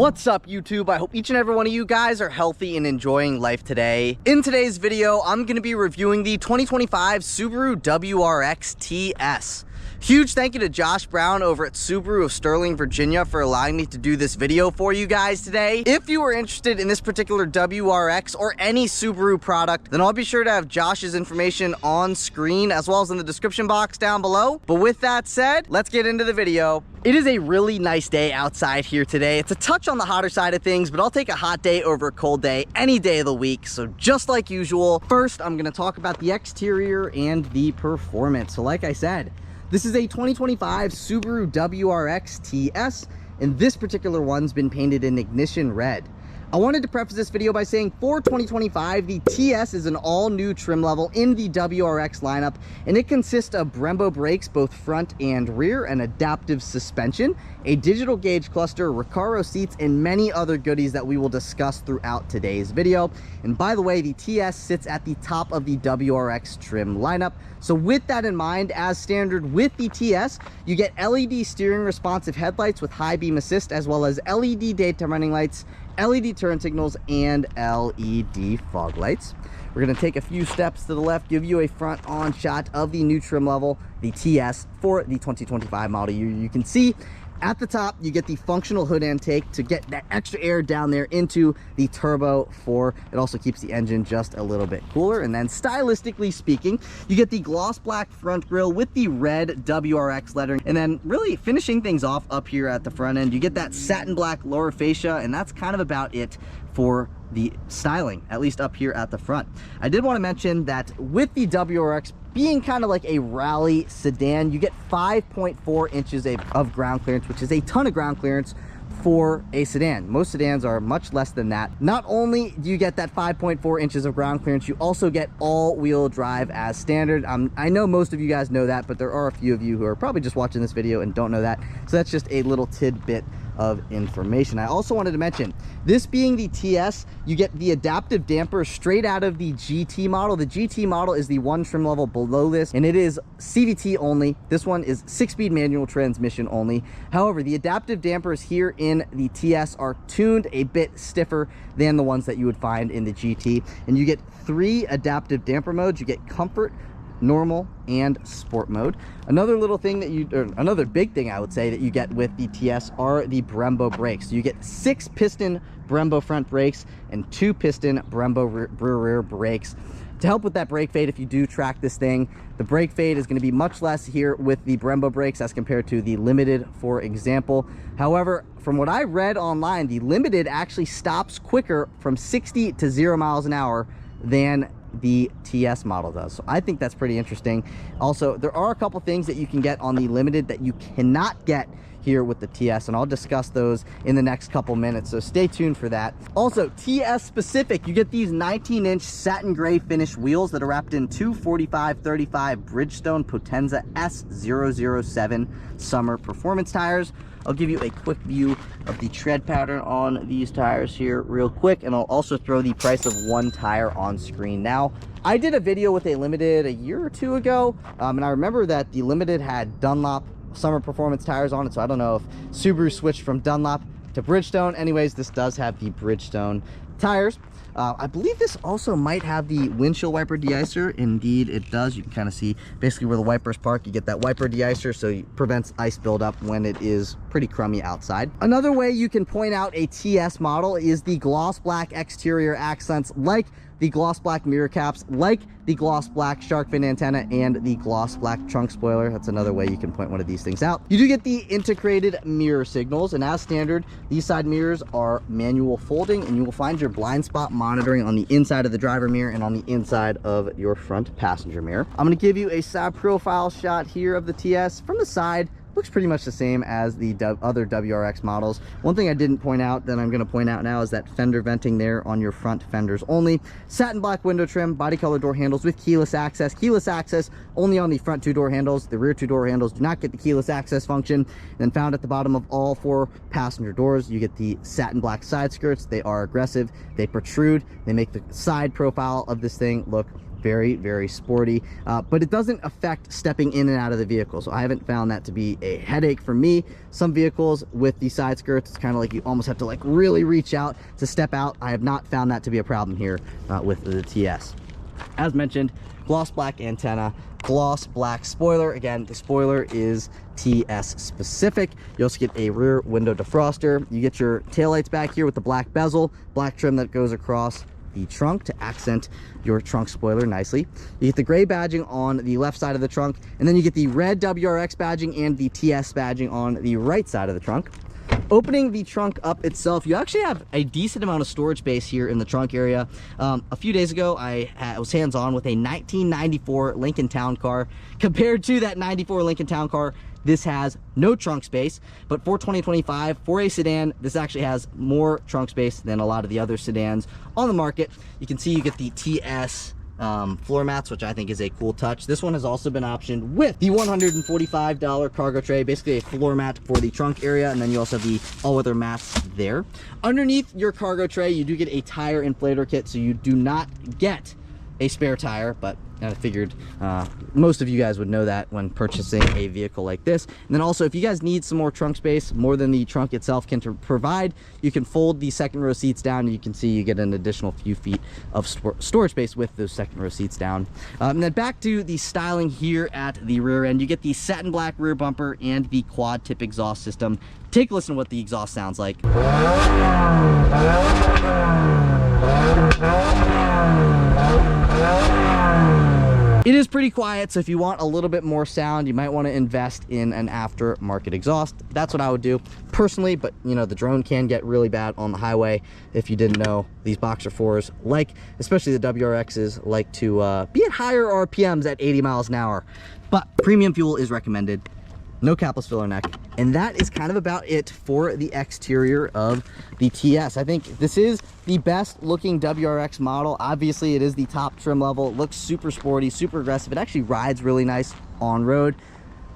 What's up, YouTube? I hope each and every one of you guys are healthy and enjoying life today. In today's video, I'm going to be reviewing the 2025 Subaru WRX TS. Huge thank you to Josh Brown over at Subaru of Sterling, Virginia for allowing me to do this video for you guys today. If you are interested in this particular WRX or any Subaru product, then I'll be sure to have Josh's information on screen as well as in the description box down below. But with that said, let's get into the video. It is a really nice day outside here today. It's a touch on the hotter side of things, but I'll take a hot day over a cold day any day of the week. So just like usual, first I'm going to talk about the exterior and the performance. So like I said, this is a 2025 Subaru WRX TS, and this particular one's been painted in ignition red. I wanted to preface this video by saying for 2025, the TS is an all-new trim level in the WRX lineup, and it consists of Brembo brakes, both front and rear, and adaptive suspension, a digital gauge cluster, Recaro seats, and many other goodies that we will discuss throughout today's video. And by the way, the TS sits at the top of the WRX trim lineup. So with that in mind, as standard with the TS, you get LED steering responsive headlights with high beam assist, as well as LED daytime running lights, LED turn signals, and LED fog lights. We're going to take a few steps to the left, give you a front-on shot of the new trim level, the TS, for the 2025 model year. You can see at the top, you get the functional hood intake to get that extra air down there into the Turbo 4. It also keeps the engine just a little bit cooler. And then stylistically speaking, you get the gloss black front grille with the red WRX lettering. And then really finishing things off up here at the front end, you get that satin black lower fascia, and that's kind of about it for the styling, at least up here at the front. I did want to mention that with the WRX being kind of like a rally sedan, you get 5.4 inches of ground clearance, which is a ton of ground clearance for a sedan. Most sedans are much less than that. Not only do you get that 5.4 inches of ground clearance, you also get all-wheel drive as standard. I know most of you guys know that, but there are a few of you who are probably just watching this video and don't know that. So that's just a little tidbit of information. I also wanted to mention, this being the TS, you get the adaptive damper straight out of the GT model. The GT model is the one trim level below this, and it is CVT only. This one is 6-speed manual transmission only. However, the adaptive dampers here in the TS are tuned a bit stiffer than the ones that you would find in the GT, and you get 3 adaptive damper modes. You get comfort, normal, and sport mode. Another little thing that another big thing I would say that you get with the TS are the Brembo brakes. So you get 6-piston Brembo front brakes and 2-piston Brembo rear brakes to help with that brake fade. If you do track this thing, the brake fade is going to be much less here with the Brembo brakes as compared to the Limited, for example. However, from what I read online, the Limited actually stops quicker from 60 to 0 miles an hour than the TS model does. So I think that's pretty interesting. Also, there are a couple things that you can get on the Limited that you cannot get here with the TS, and I'll discuss those in the next couple minutes, so stay tuned for that. Also, TS specific, you get these 19-inch satin gray finish wheels that are wrapped in 245/35 Bridgestone Potenza S007 summer performance tires. I'll give you a quick view of the tread pattern on these tires here real quick, and I'll also throw the price of one tire on screen now. I did a video with a Limited a year or two ago, and I remember that the Limited had Dunlop summer performance tires on it, so I don't know if Subaru switched from Dunlop to Bridgestone. Anyways, this does have the Bridgestone tires. I believe this also might have the windshield wiper deicer. Indeed it does. You can kind of see basically where the wipers park. You get that wiper deicer, so it prevents ice buildup when it is pretty crummy outside. Another way you can point out a TS model is the gloss black exterior accents, like the gloss black mirror caps, like the gloss black shark fin antenna, and the gloss black trunk spoiler. That's another way you can point one of these things out. You do get the integrated mirror signals, and as standard, these side mirrors are manual folding, and you will find your blind spot monitoring on the inside of the driver mirror and on the inside of your front passenger mirror. I'm going to give you a side profile shot here of the TS from the side. Looks pretty much the same as the other WRX models. One thing I didn't point out that I'm going to point out now is that fender venting there on your front fenders only. Satin black window trim, body color door handles with keyless access. Keyless access only on the front 2 door handles. The rear 2 door handles do not get the keyless access function. Then found at the bottom of all 4 passenger doors, you get the satin black side skirts. They are aggressive. They protrude. They make the side profile of this thing look very, very sporty, but it doesn't affect stepping in and out of the vehicle. So I haven't found that to be a headache for me. Some vehicles with the side skirts, it's kind of like you almost have to like really reach out to step out. I have not found that to be a problem here with the TS. As mentioned, gloss black antenna, gloss black spoiler. Again, the spoiler is TS specific. You also get a rear window defroster. You get your taillights back here with the black bezel, black trim that goes across the trunk to accent your trunk spoiler nicely. You get the gray badging on the left side of the trunk, and then you get the red WRX badging and the TS badging on the right side of the trunk. Opening the trunk up itself, you actually have a decent amount of storage space here in the trunk area. A few days ago, I was hands-on with a 1994 Lincoln Town Car. Compared to that 94 Lincoln Town Car, this has no trunk space, but for 2025, for a sedan, this actually has more trunk space than a lot of the other sedans on the market. You can see you get the TS floor mats, which I think is a cool touch. This one has also been optioned with the $145 cargo tray, basically a floor mat for the trunk area, and then you also have the all-weather mats there. Underneath your cargo tray, you do get a tire inflator kit, so you do not get a spare tire, but I figured most of you guys would know that when purchasing a vehicle like this. And then also, if you guys need some more trunk space, more than the trunk itself can provide, you can fold the second row seats down, and you can see you get an additional few feet of storage space with those second row seats down. And then back to the styling here at the rear end, you get the satin black rear bumper and the quad tip exhaust system. Take a listen to what the exhaust sounds like. It is pretty quiet, so if you want a little bit more sound, you might want to invest in an aftermarket exhaust. That's what I would do personally, but you know, the drone can get really bad on the highway. If you didn't know, these Boxer 4s, like especially the WRXs, like to be at higher RPMs at 80 miles an hour. But premium fuel is recommended. No capless filler neck, and that is kind of about it for the exterior of the TS. I think this is the best looking WRX model. Obviously, it is the top trim level. It looks super sporty, super aggressive. It actually rides really nice on road.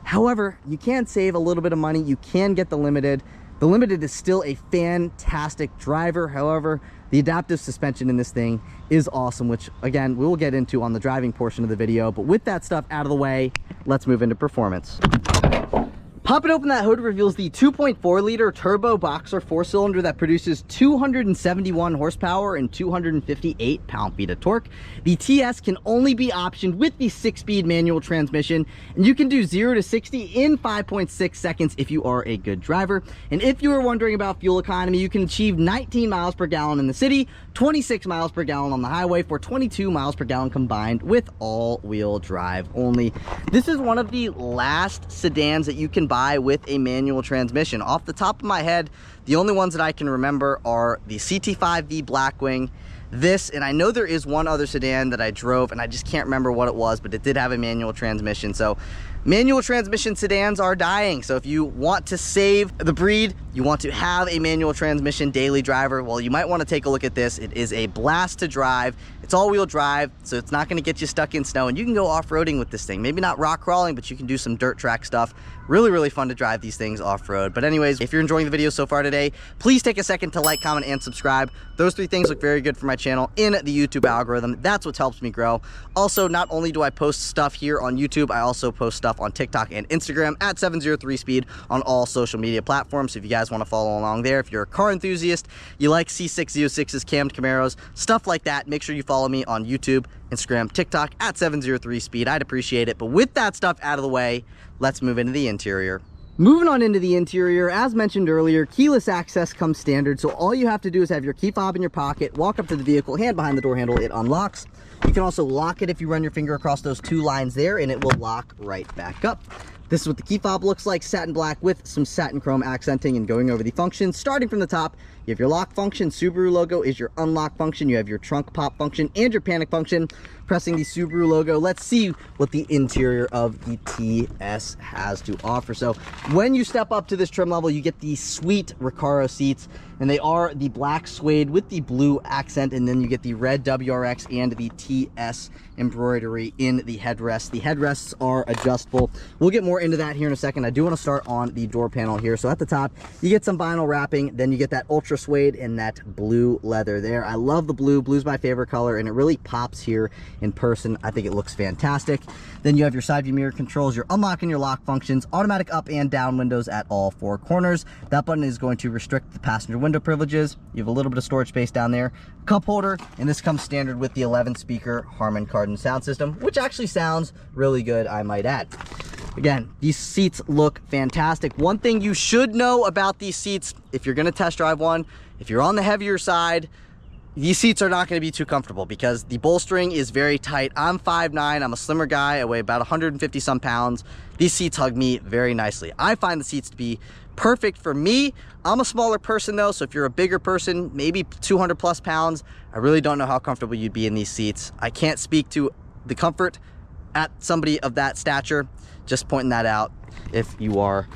However, you can save a little bit of money. You can get the Limited. The Limited is still a fantastic driver. However, the adaptive suspension in this thing is awesome, which again, we will get into on the driving portion of the video. But with that stuff out of the way, let's move into performance. Popping open that hood reveals the 2.4 liter turbo Boxer 4-cylinder that produces 271 horsepower and 258 pound-feet of torque. The TS can only be optioned with the 6-speed manual transmission, and you can do 0 to 60 in 5.6 seconds if you are a good driver. And if you are wondering about fuel economy, you can achieve 19 miles per gallon in the city, 26 miles per gallon on the highway for 22 miles per gallon combined with all-wheel drive only. This is one of the last sedans that you can buy with a manual transmission. Off the top of my head, the only ones that I can remember are the CT5V Blackwing, this, and I know there is one other sedan that I drove and I just can't remember what it was, but it did have a manual transmission. So manual transmission sedans are dying. So if you want to save the breed, you want to have a manual transmission daily driver, well, you might want to take a look at this. It is a blast to drive. It's all-wheel drive, so it's not going to get you stuck in snow, and you can go off-roading with this thing. Maybe not rock crawling, but you can do some dirt track stuff. Really, really fun to drive these things off-road. But anyways, if you're enjoying the video so far today, please take a second to like, comment, and subscribe. Those three things look very good for my channel in the YouTube algorithm. That's what helps me grow. Also, not only do I post stuff here on YouTube, I also post stuff on TikTok and Instagram at 703speed on all social media platforms. So if you guys want to follow along there, if you're a car enthusiast, you like C606s, cammed Camaros, stuff like that, make sure you follow me on YouTube, Instagram, TikTok at 703speed. I'd appreciate it. But with that stuff out of the way, let's move into the interior. Moving on into the interior, as mentioned earlier, keyless access comes standard. So all you have to do is have your key fob in your pocket, walk up to the vehicle, hand behind the door handle, it unlocks. You can also lock it if you run your finger across those two lines there, and it will lock right back up. This is what the key fob looks like, satin black with some satin chrome accenting. And going over the functions, starting from the top, you have your lock function. Subaru logo is your unlock function. You have your trunk pop function and your panic function. Pressing the Subaru logo, let's see what the interior of the TS has to offer. So when you step up to this trim level, you get these sweet Recaro seats, and they are the black suede with the blue accent, and then you get the red WRX and the TS embroidery in the headrest. The headrests are adjustable. We'll get more into that here in a second. I do want to start on the door panel here. So at the top, you get some vinyl wrapping, then you get that ultra suede and that blue leather there. I love the blue. Blue's my favorite color, and it really pops here in person. I think it looks fantastic. Then you have your side view mirror controls, your unlock and your lock functions, automatic up and down windows at all 4 corners. That button is going to restrict the passenger window privileges. You have a little bit of storage space down there, cup holder, and this comes standard with the 11 speaker Harman Kardon sound system, which actually sounds really good, I might add. Again, these seats look fantastic. One thing you should know about these seats, if you're gonna test drive one, if you're on the heavier side, these seats are not gonna be too comfortable because the bolstering is very tight. I'm 5'9", I'm a slimmer guy, I weigh about 150 some pounds. These seats hug me very nicely. I find the seats to be perfect for me. I'm a smaller person though, so if you're a bigger person, maybe 200 plus pounds, I really don't know how comfortable you'd be in these seats. I can't speak to the comfort at somebody of that stature. Just pointing that out if you are,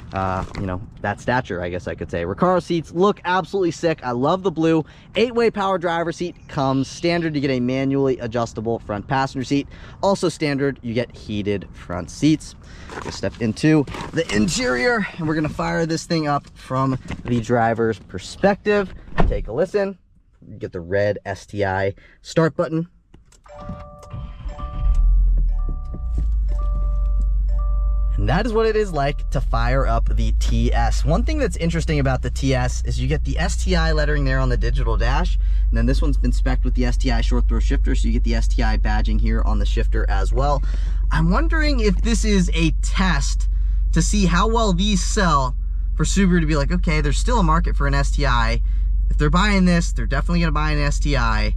you know, that stature, I guess I could say. Recaro seats look absolutely sick. I love the blue. 8-way power driver seat comes standard. You get a manually adjustable front passenger seat. Also standard, you get heated front seats. We'll step into the interior and we're gonna fire this thing up from the driver's perspective. Take a listen. You get the red STI start button. And that is what it is like to fire up the TS. One thing that's interesting about the TS is you get the STI lettering there on the digital dash, and then this one's been spec'd with the STI short throw shifter, so you get the STI badging here on the shifter as well. I'm wondering if this is a test to see how well these sell for Subaru to be like, okay, there's still a market for an STI. If they're buying this, they're definitely gonna buy an STI.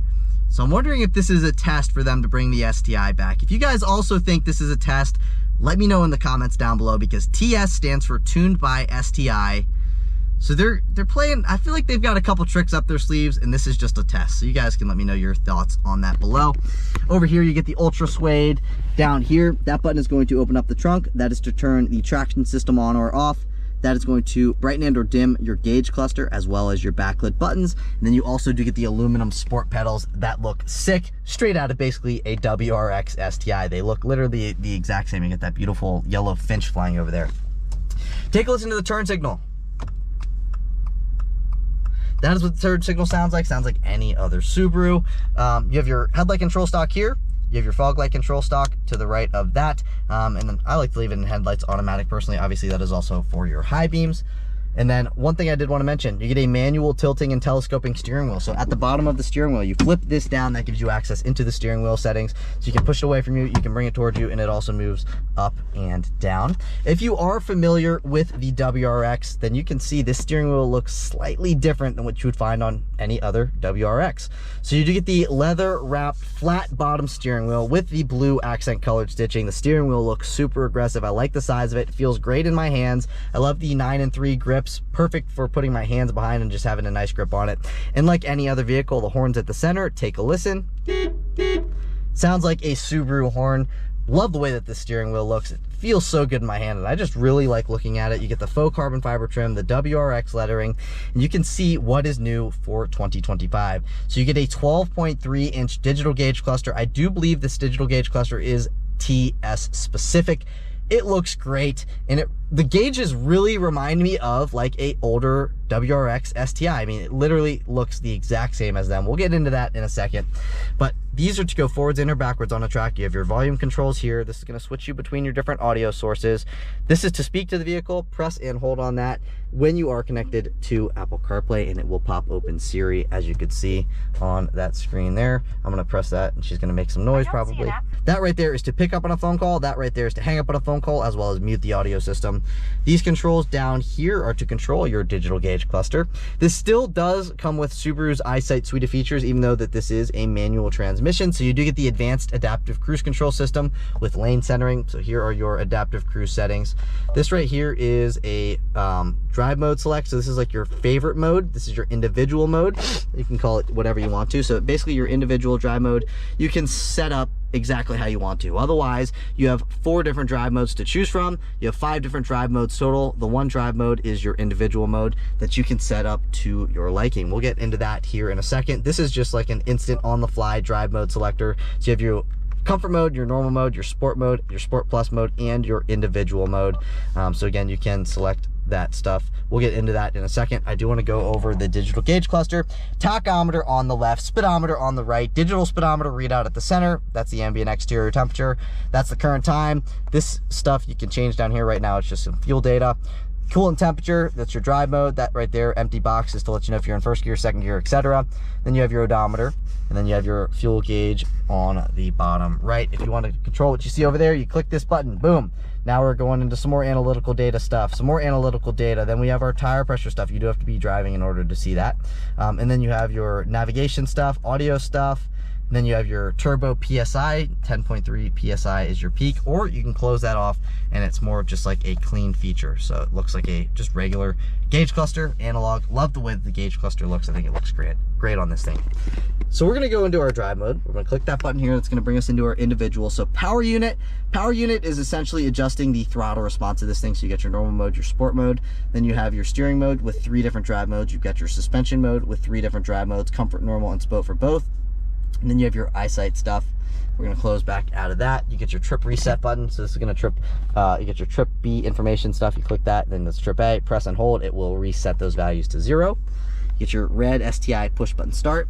So I'm wondering if this is a test for them to bring the STI back. If you guys also think this is a test, let me know in the comments down below, because TS stands for tuned by STI. So they're playing, I feel like they've got a couple tricks up their sleeves, and this is just a test. So you guys can let me know your thoughts on that below. Over here, you get the ultra suede. Down here, that button is going to open up the trunk. That is to turn the traction system on or off. That is going to brighten and or dim your gauge cluster as well as your backlit buttons. And then you also do get the aluminum sport pedals that look sick, straight out of basically a WRX STI. They look literally the exact same. You get that beautiful yellow finch flying over there. Take a listen to the turn signal. That is what the turn signal sounds like. Sounds like any other Subaru. You have your headlight control stock here. You have your fog light control stock to the right of that. And then I like to leave it in headlights automatic personally. Obviously that is also for your high beams. And then one thing I did want to mention, you get a manual tilting and telescoping steering wheel. So at the bottom of the steering wheel, you flip this down, that gives you access into the steering wheel settings. So you can push it away from you, you can bring it towards you, and it also moves up and down. If you are familiar with the WRX, then you can see this steering wheel looks slightly different than what you would find on any other WRX. So you do get the leather wrapped flat bottom steering wheel with the blue accent colored stitching. The steering wheel looks super aggressive. I like the size of it. It feels great in my hands. I love the 9-3 grip. Perfect for putting my hands behind and just having a nice grip on it. And like any other vehicle, the horn's at the center. Take a listen. Sounds like a Subaru horn. Love the way that the steering wheel looks. It feels so good in my hand, and I just really like looking at it. You get the faux carbon fiber trim, the WRX lettering, and you can see what is new for 2025. So you get a 12.3-inch digital gauge cluster. I do believe this digital gauge cluster is TS specific. It looks great, and the gauges really remind me of like a older WRX STI. I mean, it literally looks the exact same as them. We'll get into that in a second. But these are to go forwards and or backwards on a track. You have your volume controls here. This is going to switch you between your different audio sources. This is to speak to the vehicle. Press and hold on that when you are connected to Apple CarPlay, and it will pop open Siri, as you could see on that screen there. I'm going to press that, and she's going to make some noise probably. That right there is to pick up on a phone call. That right there is to hang up on a phone call, as well as mute the audio system. These controls down here are to control your digital gauge cluster. This still does come with Subaru's EyeSight suite of features, even though that this is a manual transmission. So you do get the advanced adaptive cruise control system with lane centering. So here are your adaptive cruise settings. This right here is a drive mode select. So this is like your favorite mode. This is your individual mode. You can call it whatever you want to. So basically your individual drive mode, you can set up exactly how you want to. Otherwise, you have 4 different drive modes to choose from. You have 5 different drive modes total. The one drive mode is your individual mode that you can set up to your liking. We'll get into that here in a second. This is just like an instant on the fly drive mode selector. So you have your comfort mode, your normal mode, your sport plus mode, and your individual mode. So again, you can select that stuff. We'll get into that in a second. I do want to go over the digital gauge cluster. Tachometer on the left, speedometer on the right, digital speedometer readout at the center. That's the ambient exterior temperature. That's the current time. This stuff you can change down here. Right now it's just some fuel data. Coolant temperature, that's your drive mode. That right there, empty box, is to let you know if you're in first gear, second gear, etc. Then you have your odometer, and then you have your fuel gauge on the bottom right. If you want to control what you see over there, you click this button, boom. Now we're going into some more analytical data stuff, some more analytical data. Then we have our tire pressure stuff. You do have to be driving in order to see that. And then you have your navigation stuff, audio stuff. And then you have your turbo PSI, 10.3 PSI is your peak, or you can close that off and it's more of just like a clean feature. So it looks like a just regular gauge cluster, analog. Love the way that the gauge cluster looks. I think it looks great on this thing. So we're gonna go into our drive mode. We're gonna click that button here. That's gonna bring us into our individual. So power unit is essentially adjusting the throttle response of this thing. So you got your normal mode, your sport mode, then you have your steering mode with 3 different drive modes. You've got your suspension mode with 3 different drive modes, comfort, normal, and sport for both. And then you have your eyesight stuff. We're gonna close back out of that. You get your trip reset button. So this is gonna trip, you get your trip B information stuff. You click that, then this trip A, press and hold. It will reset those values to 0. You get your red STI push button start.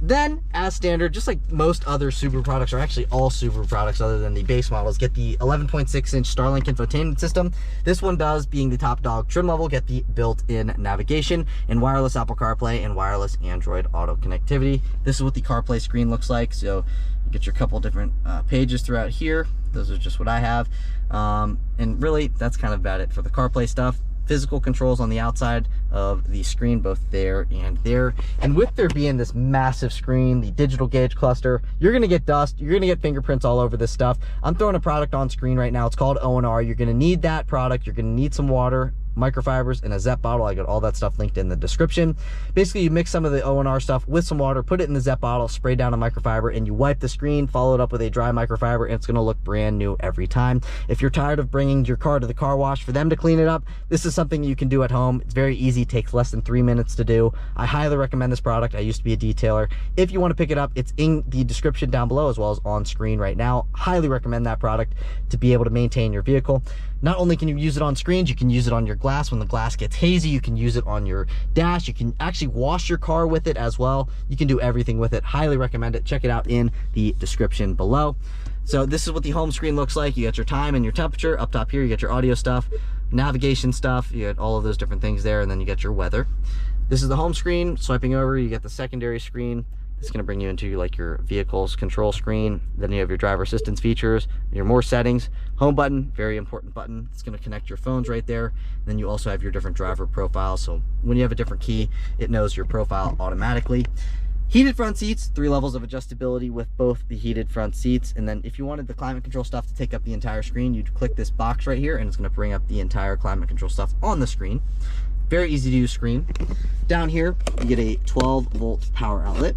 Then, as standard, just like most other Subaru products, or actually all Subaru products other than the base models, get the 11.6-inch Starlink infotainment system. This one does, being the top dog trim level, get the built-in navigation and wireless Apple CarPlay and wireless Android Auto connectivity. This is what the CarPlay screen looks like. So you get your couple different pages throughout here. Those are just what I have. And really, that's kind of about it for the CarPlay stuff. Physical controls on the outside of the screen, both there and there. And with there being this massive screen, the digital gauge cluster, you're gonna get dust, you're gonna get fingerprints all over this stuff. I'm throwing a product on screen right now. It's called O&R. You're gonna need that product. You're gonna need some water, microfibers, and a Zep bottle. I got all that stuff linked in the description. Basically, you mix some of the O&R stuff with some water, put it in the Zep bottle, spray down a microfiber, and you wipe the screen, follow it up with a dry microfiber, and it's gonna look brand new every time. If you're tired of bringing your car to the car wash for them to clean it up, this is something you can do at home. It's very easy, takes less than 3 minutes to do. I highly recommend this product. I used to be a detailer. If you want to pick it up, it's in the description down below as well as on screen right now. Highly recommend that product to be able to maintain your vehicle. Not only can you use it on screens, you can use it on your glass. When the glass gets hazy, you can use it on your dash. You can actually wash your car with it as well. You can do everything with it. Highly recommend it. Check it out in the description below. So this is what the home screen looks like. You got your time and your temperature. Up top here, you got your audio stuff, navigation stuff. You got all of those different things there, and then you get your weather. This is the home screen. Swiping over, you get the secondary screen. It's going to bring you into like your vehicle's control screen. Then you have your driver assistance features, your more settings, home button, very important button. It's going to connect your phones right there. Then you also have your different driver profiles. So when you have a different key, it knows your profile automatically. Heated front seats, 3 levels of adjustability with both the heated front seats. And then if you wanted the climate control stuff to take up the entire screen, you'd click this box right here and it's going to bring up the entire climate control stuff on the screen. Very easy to use screen. Down here, you get a 12-volt power outlet.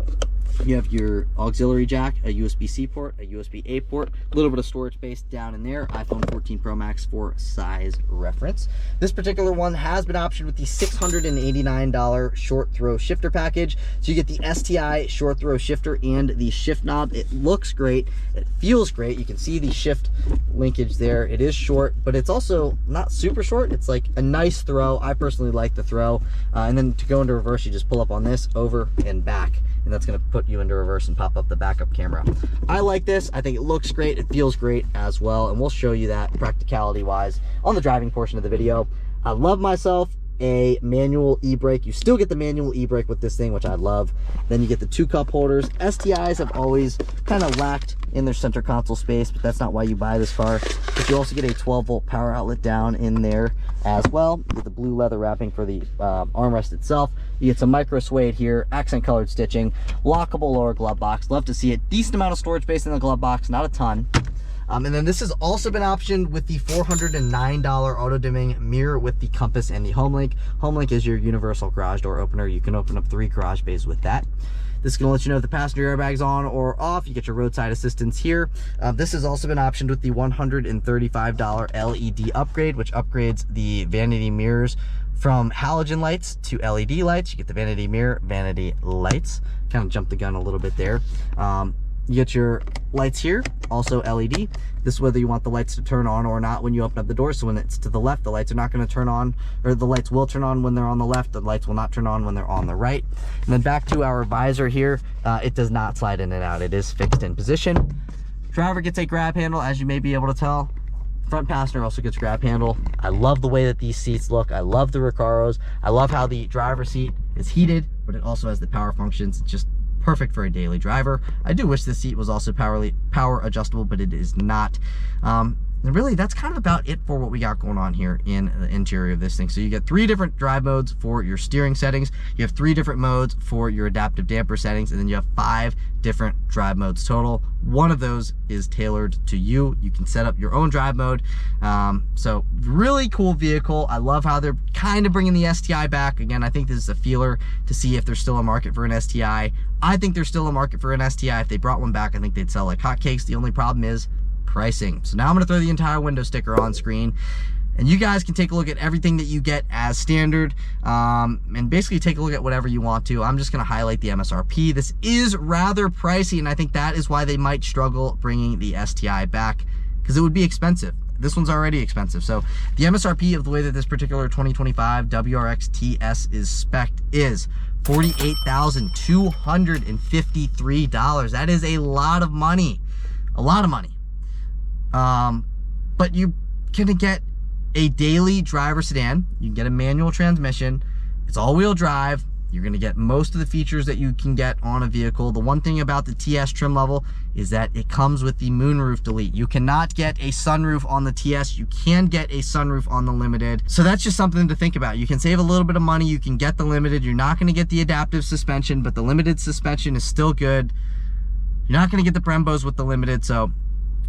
You have your auxiliary jack, a USB-C port, a USB-A port, a little bit of storage space down in there, iPhone 14 Pro Max for size reference. This particular one has been optioned with the $689 short throw shifter package. So you get the STI short throw shifter and the shift knob. It looks great. It feels great. You can see the shift linkage there. It is short, but it's also not super short. It's like a nice throw. I personally like the throw. And then to go into reverse, you just pull up on this, over and back. And that's going to put you into reverse and pop up the backup camera. I like this. I think it looks great. It feels great as well. And we'll show you that practicality wise on the driving portion of the video. I love myself a manual e-brake. You still get the manual e-brake with this thing, which I love. Then you get the 2 cup holders. STIs have always kind of lacked in their center console space, but that's not why you buy this car. But you also get a 12-volt power outlet down in there as well. You get the blue leather wrapping for the armrest itself. You get some micro suede here, accent colored stitching, lockable lower glove box. Love to see it. Decent amount of storage space in the glove box, not a ton. And then this has also been optioned with the $409 auto dimming mirror with the compass and the HomeLink. HomeLink is your universal garage door opener. You can open up 3 garage bays with that. This is going to let you know if the passenger airbag's on or off. You get your roadside assistance here. This has also been optioned with the $135 LED upgrade, which upgrades the vanity mirrors from halogen lights to LED lights. You get the vanity mirror, vanity lights. Kind of jumped the gun a little bit there. You get your lights here, also LED. This is whether you want the lights to turn on or not when you open up the door. So when it's to the left, the lights are not going to turn on, or the lights will turn on when they're on the left. The lights will not turn on when they're on the right. And then back to our visor here, it does not slide in and out. It is fixed in position. Driver gets a grab handle, as you may be able to tell. Front passenger also gets grab handle. I love the way that these seats look. I love the Recaros. I love how the driver's seat is heated, but it also has the power functions. It's just perfect for a daily driver. I do wish this seat was also power adjustable, but it is not. And really, that's kind of about it for what we got going on here in the interior of this thing. So you get 3 different drive modes for your steering settings. You have 3 different modes for your adaptive damper settings, and then you have 5 different drive modes total. One of those is tailored to you. You can set up your own drive mode. So really cool vehicle. I love how they're kind of bringing the STI back. Again, I think this is a feeler to see if there's still a market for an STI. I think there's still a market for an STI. If they brought one back, I think they'd sell like hotcakes. The only problem is pricing. So now I'm going to throw the entire window sticker on screen, and you guys can take a look at everything that you get as standard, and basically take a look at whatever you want to. I'm just going to highlight the MSRP. This is rather pricey, and I think that is why they might struggle bringing the STI back, because it would be expensive. This one's already expensive. So the MSRP of the way that this particular 2025 WRX TS is spec'd is $48,253. That is a lot of money. A lot of money. But you're gonna get a daily driver sedan. You can get a manual transmission. It's all-wheel drive. You're gonna get most of the features that you can get on a vehicle. The one thing about the TS trim level is that it comes with the moonroof delete. You cannot get a sunroof on the TS. You can get a sunroof on the Limited. So that's just something to think about. You can save a little bit of money. You can get the Limited. You're not gonna get the adaptive suspension, but the Limited suspension is still good. You're not gonna get the Brembos with the Limited, so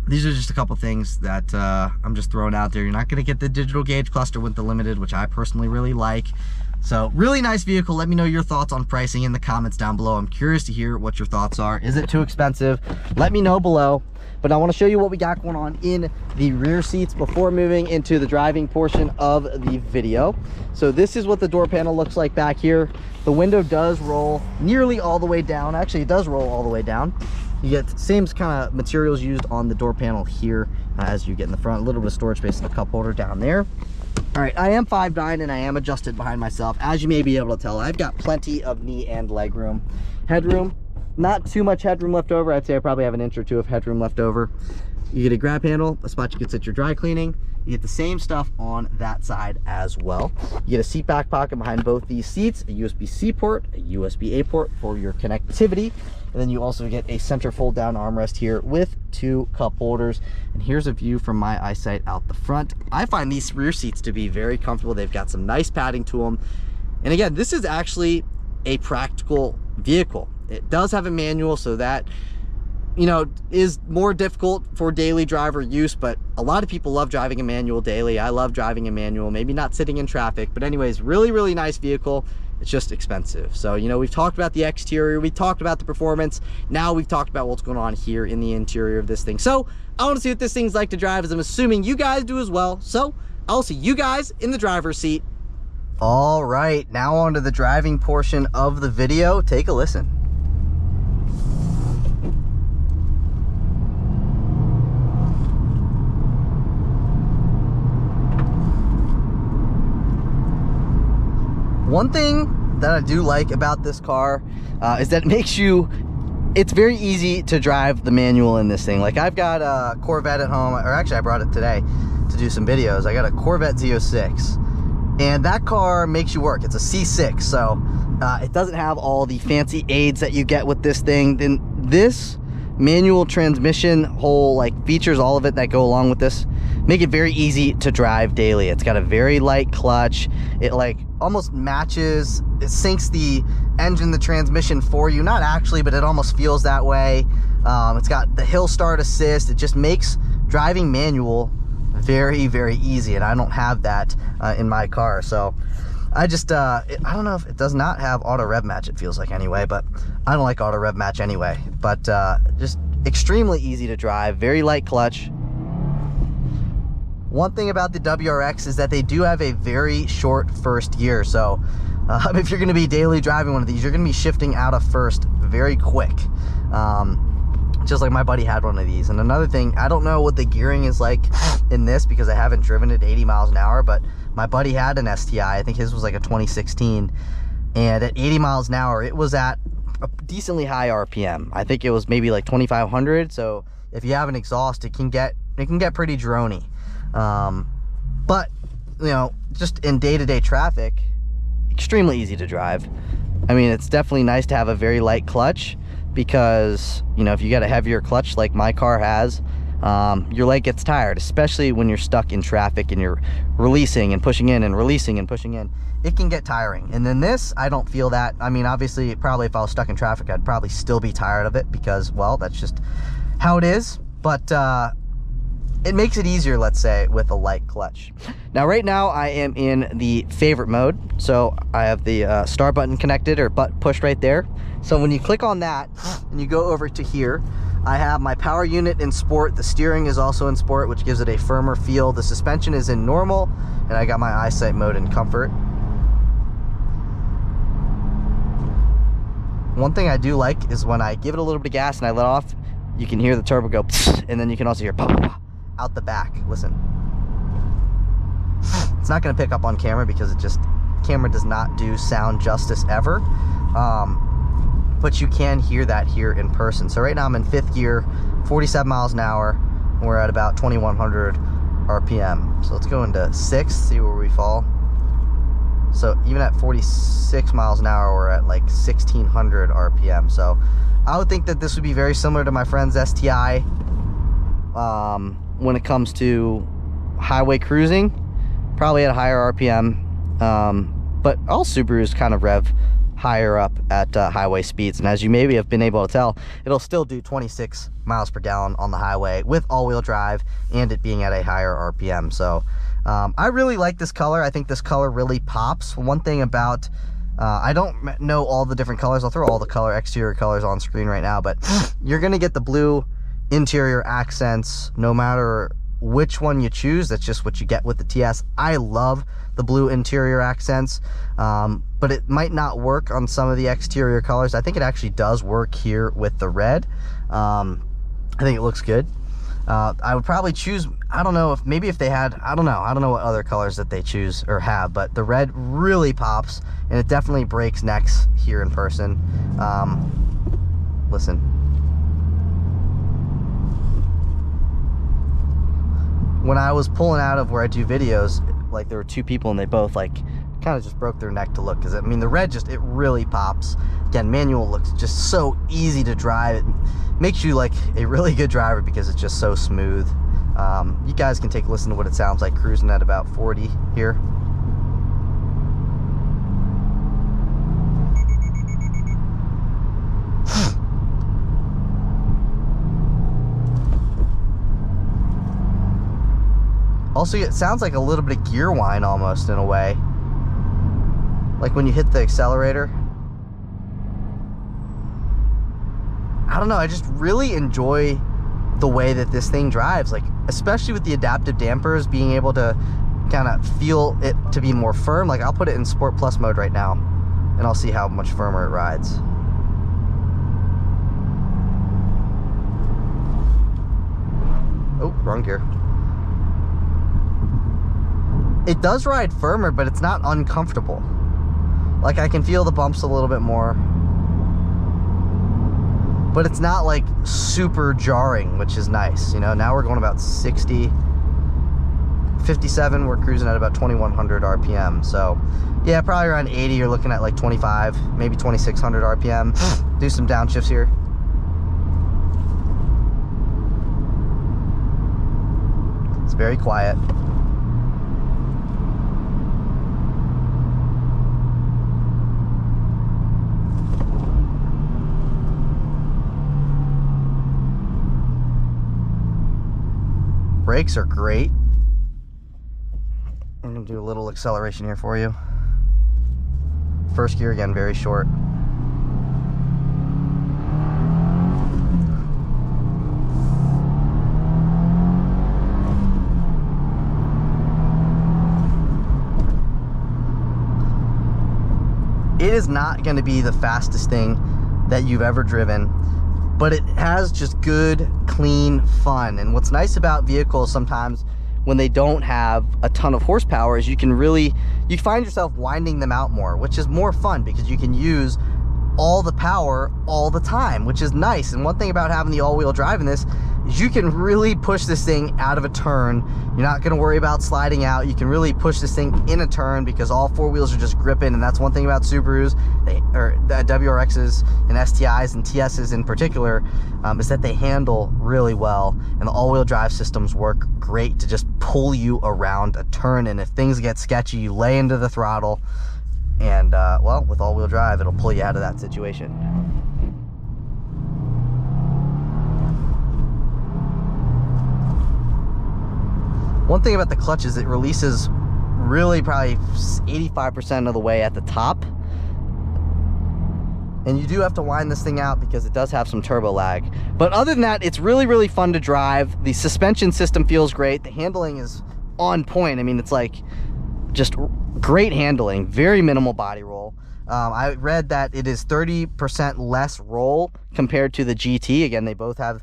these are just a couple things that I'm just throwing out there. You're not going to get the digital gauge cluster with the Limited, which I personally really like. So really nice vehicle. Let me know your thoughts on pricing in the comments down below. I'm curious to hear what your thoughts are. Is it too expensive? Let me know below. But I want to show you what we got going on in the rear seats before moving into the driving portion of the video. So this is what the door panel looks like back here. The window does roll nearly all the way down. Actually, it does roll all the way down. You get the same kind of materials used on the door panel here as you get in the front. A little bit of storage space in the cup holder down there. All right, I am 5'9" and I am adjusted behind myself. As you may be able to tell, I've got plenty of knee and leg room. Headroom, not too much headroom left over. I'd say I probably have an inch or two of headroom left over. You get a grab handle, a spot you can sit your dry cleaning. You get the same stuff on that side as well. You get a seat back pocket behind both these seats, a USB-C port, a USB-A port for your connectivity. And then you also get a center fold down armrest here with 2 cup holders. And here's a view from my eyesight out the front. I find these rear seats to be very comfortable. They've got some nice padding to them. And again, this is actually a practical vehicle. It does have a manual, so that, you know, is more difficult for daily driver use, but a lot of people love driving a manual daily. I love driving a manual, maybe not sitting in traffic, but anyways, really, really nice vehicle. It's just expensive. So, you know, we've talked about the exterior, we talked about the performance. Now we've talked about what's going on here in the interior of this thing. So I want to see what this thing's like to drive, as I'm assuming you guys do as well. So I'll see you guys in the driver's seat. All right, now on to the driving portion of the video. Take a listen. One thing that I do like about this car is that it makes it's very easy to drive the manual in this thing. Like, I've got a Corvette at home, or actually I brought it today to do some videos. I got a Corvette Z06, and that car makes you work. It's a C6, so it doesn't have all the fancy aids that you get with this thing. Then this manual transmission, whole like features, all of it that go along with this, make it very easy to drive daily. It's got a very light clutch. It like almost matches, it syncs the engine, the transmission for you. Not actually, but it almost feels that way. It's got the hill start assist. It just makes driving manual very, very easy, and I don't have that in my car. So I just I don't know if it does not have auto rev match, it feels like, anyway, but I don't like auto rev match anyway. But just extremely easy to drive, very light clutch. One thing about the WRX is that they do have a very short first year. So if you're going to be daily driving one of these, you're going to be shifting out of first very quick. just like my buddy had one of these. And another thing, I don't know what the gearing is like in this because I haven't driven it 80 miles an hour, but my buddy had an STI. I think his was like a 2016, and at 80 miles an hour it was at a decently high RPM. I think it was maybe like 2,500. So if you have an exhaust, it can get pretty droney. But you know, just in day-to-day traffic, extremely easy to drive. I mean, it's definitely nice to have a very light clutch, because you know, if you got a heavier clutch like my car has, your leg gets tired, especially when you're stuck in traffic and you're releasing and pushing in and releasing and pushing in. It can get tiring. And then this, I don't feel that. I mean, obviously, probably if I was stuck in traffic, I'd probably still be tired of it because, well, that's just how it is. But it makes it easier, let's say, with a light clutch. Now, right now, I am in the favorite mode. So I have the start button connected, or button pushed right there. So when you click on that and you go over to here, I have my power unit in sport. The steering is also in sport, which gives it a firmer feel. The suspension is in normal, and I got my eyesight mode in comfort. One thing I do like is when I give it a little bit of gas and I let off, you can hear the turbo go, and then you can also hear out the back. Listen. It's not going to pick up on camera because camera does not do sound justice ever. But you can hear that here in person. So right now I'm in 5th gear, 47 miles an hour. We're at about 2,100 RPM. So let's go into 6th, see where we fall. So even at 46 miles an hour, we're at like 1,600 RPM. So I would think that this would be very similar to my friend's STI when it comes to highway cruising, probably at a higher RPM. But all Subarus kind of rev higher up at highway speeds, and as you maybe have been able to tell, it'll still do 26 miles per gallon on the highway with all-wheel drive and it being at a higher RPM. So I really like this color. I think this color really pops. One thing about I don't know all the different colors. I'll throw all the exterior colors on screen right now, but you're gonna get the blue interior accents no matter which one you choose. That's just what you get with the TS. I love the blue interior accents, but it might not work on some of the exterior colors. I think it actually does work here with the red. I think it looks good. I would probably choose, I don't know if they had, I don't know what other colors that they choose or have, but the red really pops and it definitely breaks necks here in person. Listen. When I was pulling out of where I do videos, like there were 2 people and they both like kind of just broke their neck to look, because I mean the red it really pops. Again, manual looks just so easy to drive. It makes you like a really good driver because it's just so smooth. You guys can take a listen to what it sounds like cruising at about 40 here. Also, it sounds like a little bit of gear whine almost in a way. Like when you hit the accelerator. I don't know, I just really enjoy the way that this thing drives. Like, especially with the adaptive dampers, being able to kind of feel it to be more firm. Like, I'll put it in Sport Plus mode right now, and I'll see how much firmer it rides. Oh, wrong gear. It does ride firmer, but it's not uncomfortable. Like, I can feel the bumps a little bit more, but it's not like super jarring, which is nice. You know, now we're going about 60, 57, we're cruising at about 2,100 RPM. So yeah, probably around 80, you're looking at like 25, maybe 2,600 RPM. Do some downshifts here. It's very quiet. Brakes are great. I'm gonna do a little acceleration here for you. First gear again, very short. It is not going to be the fastest thing that you've ever driven. but it has just good, clean fun. And what's nice about vehicles sometimes when they don't have a ton of horsepower is you find yourself winding them out more, which is more fun because you can use all the power all the time, which is nice. And one thing about having the all-wheel drive in this is you can really push this thing out of a turn. You're not going to worry about sliding out. You can really push this thing in a turn because all four wheels are just gripping. And that's one thing about Subarus, or the WRXs and STIs and TSs in particular, is that they handle really well. And the all-wheel drive systems work great to just pull you around a turn. And if things get sketchy, you lay into the throttle. And well, with all-wheel drive, it'll pull you out of that situation. One thing about the clutch is it releases really probably 85% of the way at the top. And you do have to wind this thing out because it does have some turbo lag. But other than that, it's really, really fun to drive. The suspension system feels great. The handling is on point. I mean, it's like just great handling, very minimal body roll. I read that it is 30% less roll compared to the GT. Again, they both have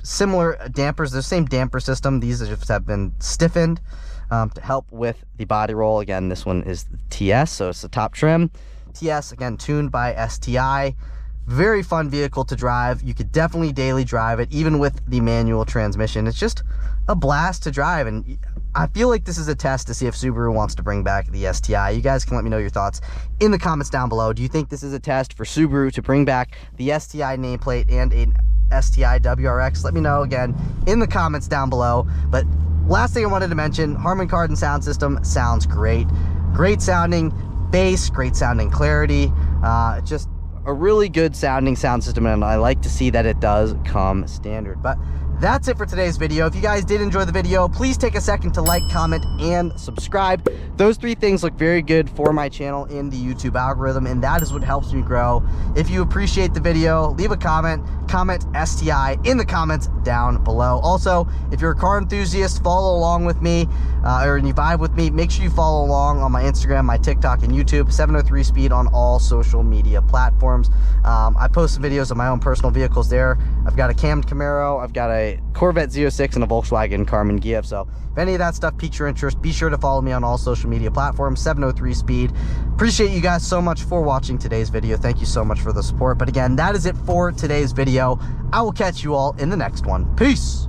similar dampers, the same damper system. These just have been stiffened to help with the body roll. Again, this one is the TS, so it's the top trim. TS, again, tuned by STI. Very fun vehicle to drive. You could definitely daily drive it, even with the manual transmission. It's just a blast to drive, and I feel like this is a test to see if Subaru wants to bring back the STI. You guys can let me know your thoughts in the comments down below. Do you think this is a test for Subaru to bring back the STI nameplate and an STI WRX? Let me know again in the comments down below. But last thing I wanted to mention, Harman Kardon sound system sounds great. Great sounding bass, great sounding clarity. Just a really good sounding sound system, and I like to see that it does come standard. But that's it for today's video. If you guys did enjoy the video, please take a second to like, comment, and subscribe. Those three things look very good for my channel in the YouTube algorithm, and that is what helps me grow. If you appreciate the video, leave a comment STI in the comments down below. Also, if you're a car enthusiast, follow along with me, or you vibe with me, make sure you follow along on my Instagram, my TikTok, and YouTube. 703 Speed on all social media platforms. I post some videos of my own personal vehicles there. I've got a cammed Camaro, I've got a Corvette Z06, and a Volkswagen Carmen Ghia. So if any of that stuff piques your interest, be sure to follow me on all social media platforms. 703 Speed. Appreciate you guys so much for watching today's video. Thank you so much for the support. But again, that is it for today's video. I will catch you all in the next one. Peace.